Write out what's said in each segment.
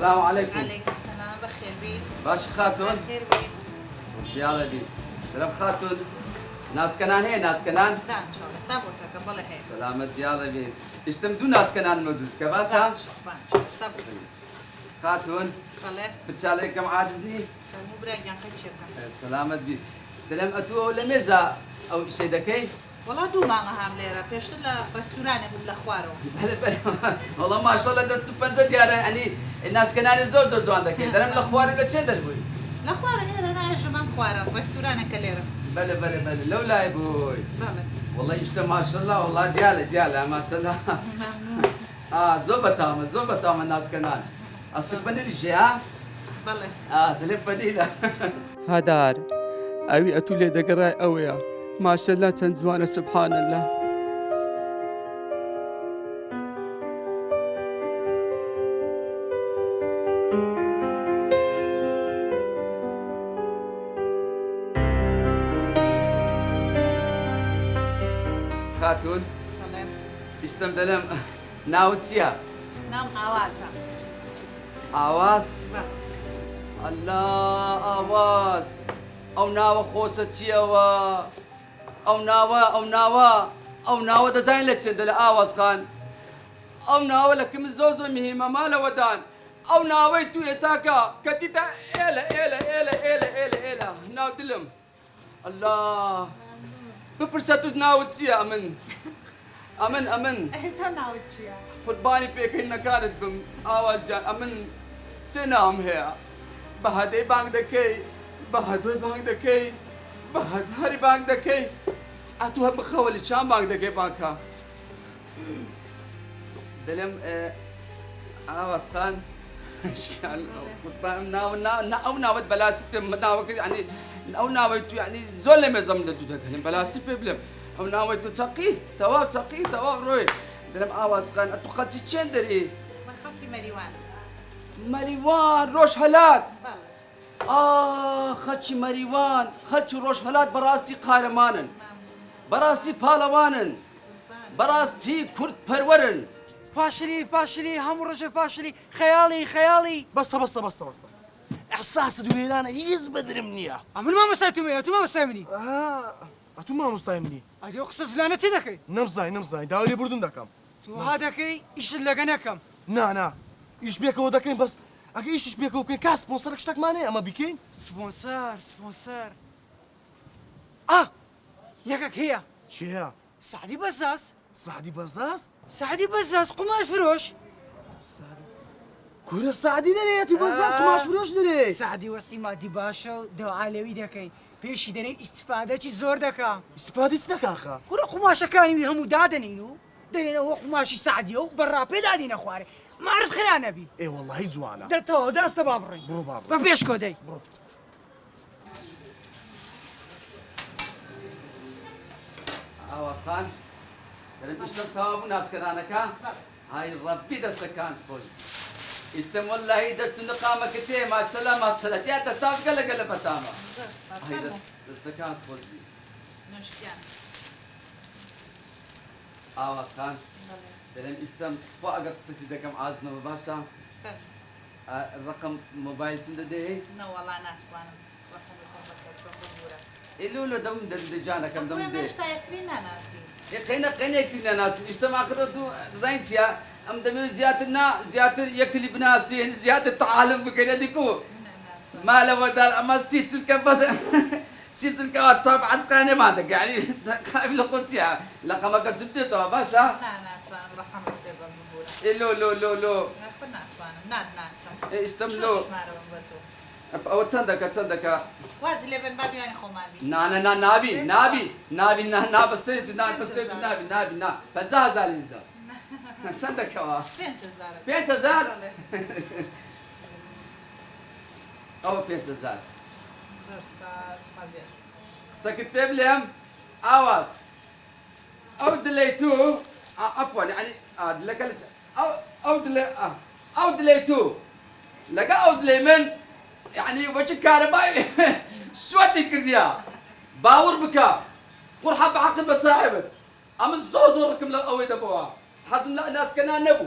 السلام عليكم. عليكم السلام. بخير بيك؟ باش خاتون؟ بخير بيك؟ يلا بي. سلام خاتون. ناس كنان هي ناس كنان؟ لا ان شاء الله سابوتك بالله هيك. سلامت يلا بي. اشتمدو ناس كنان مدوز كباسا؟ ان شاء الله سابوتك. خاتون. بالله. برسالة كم عاجزني؟ مو براجع قد سلامت بي. دلم أتو ولا ميزة أو شيء دكي؟ والله دو ما هم ليرة بيشتغل رستوران ولا خوارو. بله بله والله ما شاء الله دست فنزت يعني الناس كنان زوز دوان دكي دلم الأخوار ولا تشندل بوي. لا خوارو ليرة أنا إيش ما خوارو رستوران كليرة. بله بله بله لولا يا بوي. بالله. والله يشتى ما شاء الله والله ديالة ما شاء الله. زبطة الناس كنان. أصدق الشيء ها؟ بالله. دلم بديلة. هدار أوي أتولي دقراي أويا ما شاء الله تنزوانا سبحان الله. خاتون بالله. اشتم دلم ناوتيا نام عواسة. آواز بالله. الله آواز أو ناوى خوستيا أو ناوى دزاين لتشندل آواز خان أو ناوى لكم الزوزو مهمة مالا ودان أو ناوى تو يستاكا كتيتا إيلا ناو دلم الله ببرساتوش ناو تسيا أمن إيه تناوتشي. قرباني بيك إنها كانت بم آواز جان أمن سنام هي بهدي بانك دكي بهدوي بانك دكي بهد هاري بانك دكي أتوها بخول شام بانك دكي بانكا دلم آواز خان شان قربان ناو ناو بلاسيت ناو يعني أو ناو يعني زول ما زمن دودك هلم بلاسيت بلم أو ناو تسقي توا روي دلم آواز خان أتوقع تشندري ما خفتي مريوان. مريوان روش هلات بالله. خدشي مريوان خدشي روش هلات براستي قهرمانن براستي پالوانن براستي كرد پرورن فاشلي هم رجل فاشلي خيالي بس احساس دويلانا يزبد منيا من ما مستعتمني أنتم ما مستعمني اتو ما مستايمني أدي أقصد لعنة تدكي نمزاي داولي بردون دكم تو هذا كي إيش اللي جنكم نا ايش بيك هو دكين بس اگه ايش بيك هو كين كاس سبونسرك شتك ماني اما بيكين سبونسر ياك هي شي هي سعدي بزاز سعدي بزاز قماش فروش كورة سعدي دري اتو بزاز قماش فروش دري سعدي وسيما دي باشا دو علوي دكي بيش دني استفادة شي زور دكا استفادة سنك اخا كل قماش كانوا هم دادنينو دني هو قماش سعدي وبرا بيدادين اخواري ما عرفت خلانه بي اي والله هي زوانا درتو درست بابري برو بابا ببيش كودي آواز خان دلم اشتم ثوابو ناس كنانكا هاي ربي دست كانت فوز استم والله دست نقامة كتير ما شاء الله يا دستاف قل بتاما هاي دست كانت فوز دي نشكيان. آواز خان دلم استم فوق قصصي دكم عازمة باشا الرقم موبايل تنددي لا والله أنا أتوانى. رحم لكم بكرة بقولة. إلولو دم دجانا كم دم أخويا دي ما اشتايترين ناسي. قينا يكتلنا ناس اجتماع كده زين سيا أم دمي زيادة يكتلي بناسين زيادة تعلم بكنا ديكو ما له ودال أما سيسل بس سيسل واتساب عسكري ما تك يعني خايف لقطيا لقما كسبت تو بس لا أنا أتوانى رحم لكم بقولة. لو أخونا أتوانى ناد ناسا. استملو شو مارو بنبتو. أو تصدق وازي اللي بالباب يعني خمابي. نا نابي بستريت نابي فنزها زالي ده تصدق كوا فين شزارة؟ 5000 أو 5000 زرستا سمازير. سكت بيبلم آواز أو دليتو عفوا يعني دلك أو دليتو لقى أو دليمن يعني وجه كهربائي شو تكرديا باور بكا قرحة بعقد بصاحبه أم الزوز وركم لا قوي دبوا حزم لا ناس كنا نبو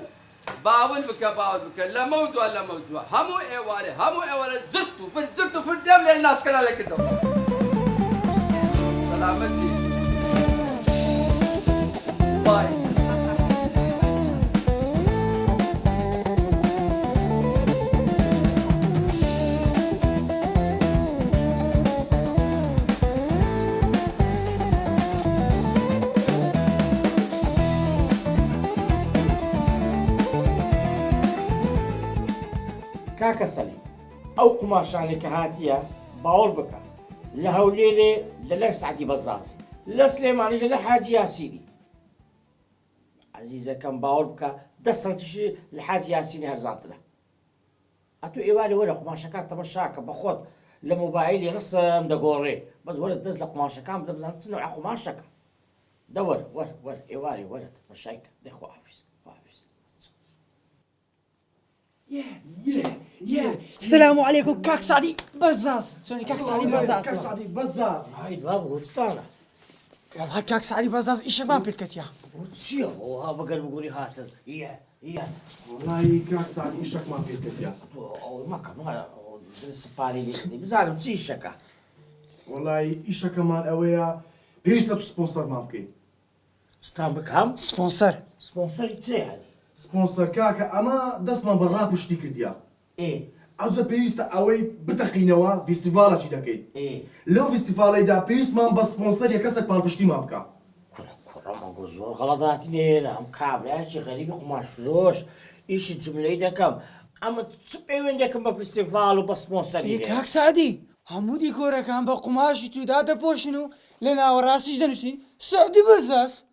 باول بك لا موت ولا موت همو ايوالي زرتوا في الدم للناس كلها لك الدم سلامتي باي كاكا سليم او قماش عليك هاتيا باول بكا لهوليلي للا سعدي بزازي لا سليمان اجا لحاجي ياسيني عزيزة كان باول بكا دستنتشي لحاجي ياسيني هرزانتنا اتو ايوالي ولا قماشكات تمشاكا بخود لموبايلي رسم دقوري بس ولد دز قماشكا بدا بزان تصنع قماشكا دور ور ايوالي ولد مشايك دخو حافظ السلام عليكم كاك سعدي بزاز شلوني كاك سعدي بزاز كاك سعدي بزاز هاي بابا غوتستانا والله كاك سعدي بزاز ايش ما بيلكت يا وتسيو ها بقى بقولي هات يا والله كاك سعدي ايشك ما فيك يا او ما كان ما سبالي لي بزار تسي شكا والله ايشك كمان اويا بيش سبونسر ما بكي ستان بكام سبونسر تسي هذه سبونسر كاكا اما دست ما برا بشتي كرديا ايه عاوزة بيست اوي بتقينوا فيستيفالا شي دكيت ايه لو فيستيفالا دا بيست ما بس سبونسر يا كسك بالبشتي ما بكا كرة ما زور غلطات هنا ام كابل يا شي غريب قماش روش ايش الجملة دكم اما تسبي وين دكم بفستيفال وبسبونسر كاك سعدي همودي كورا كان بقماش تو دادا بوشنو لنا وراسي جنسين سعدي بزاز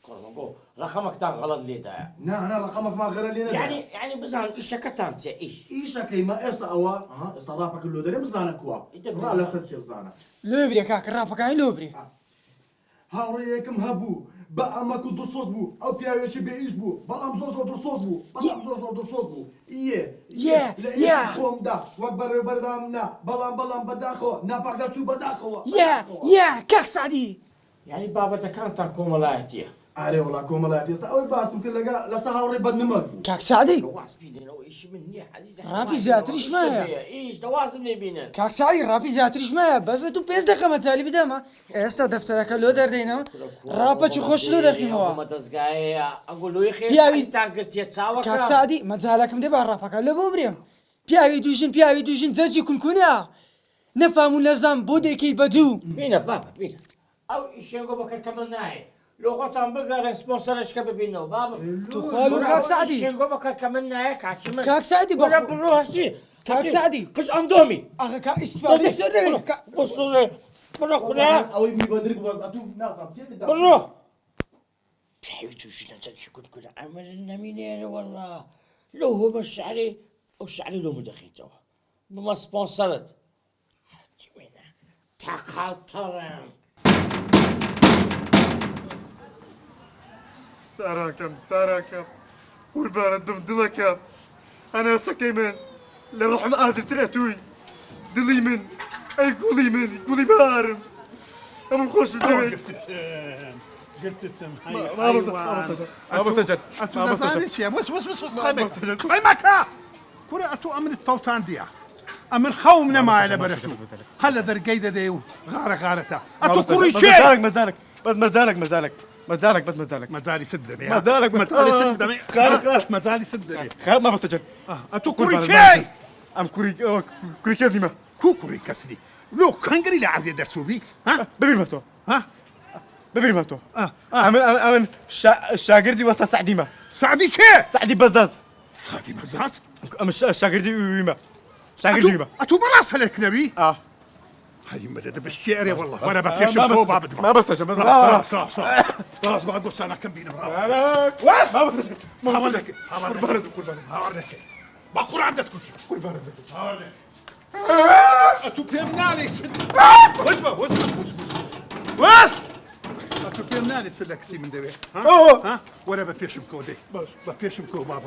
كرة رقمك تاع غلط لي دا نا رقمك ما غير لينا يعني بزان ايش كتامت ايش ايشك ما استا اوا ها استا رابا كله دري بزانا كوا را لا سنسي بزانا لوبري كاك رابا كاين لوبري هاوريكم هبو بقى ما كنت درسوس بو او بيا شي بيش بو بلام زور درسوس بو بلام زور درسوس بو يا خوم دا وكبر بردامنا بلام بداخو ناباغاتو بداخو يا كاك سعدي يعني بابا كان تنكم ولايتي اري والله كوملاتي استا او باسم كل لقى لسا هاوري بدنمك كاك سعدي دواس بيدنا وايش مني عزيزي رابي زاتريش معايا ايش دواسم بينا كاك سعدي رابي زاتريش معايا بس تو بيز دقة متالي بداما استا دفترك لو دردينا رابا تشي خوش لو دخينوا ما تزقاي اقول له يا اخي بياوي. انت قلت يتساوى كاك سعدي ما تزالك مدي رابا كان لو بريم بياوي دوجين زجي كنكونا نفهم النظام بوديكي بدو بينا بابا بينا او ايش ينقو بكر كمان ناي لو قطعن بقى سبونسرش كبه بينو بابا تخالو كاك سعدي ايش ينقو بكر كمان ناي كاشمن كاك سعدي ولا بخو بروح هستي كاك سعدي قش اندومي اخي كاك استفادي سودري بصوا بروح كلها او مي بدري بس اتو ناس بتجي بروح بحيوتو شنو تمشي كل عمل النمينين والله لو هو مش عليه وش عليه لو مدخيته بما سبونسرت تقاطرم ساراكم قربان دمدلكم انا سكيمن لروح مآذر ترأتوي دلي من اي قولي بارم ام خوش الجميع قلت تم ما بستجد اتو نزاري شيء بس خيمك كرة اتو امن الفوتان ديا امن خومنا ما الى برتو هلا ذر قيده دي غارته اتو كوري شيء مزالك مزالي سدني مزالي سدني ما بستجد اتو كوري شيء ام كوري كذمه كوري كسري لو كان قري لعرض درسو بيك ها ببير ماتو امن الشاقردي وسط سعديمه سعدي شيء سعدي بزاز هذه بزاز ام الشاقردي ويما شاقردي اتو براس لك نبي هاي مدد بالشعر والله وانا بفيش الكوبا ما بستجد خلاص ما قلت انا كم بينا ما بستجد هوريك قربان بقول عندك كل شيء قربان هوريك اتو بيمنالي واسمع اتو بيمنالي تسلك سي من دبي ها ولا بفيش الكودي بفيش الكوبا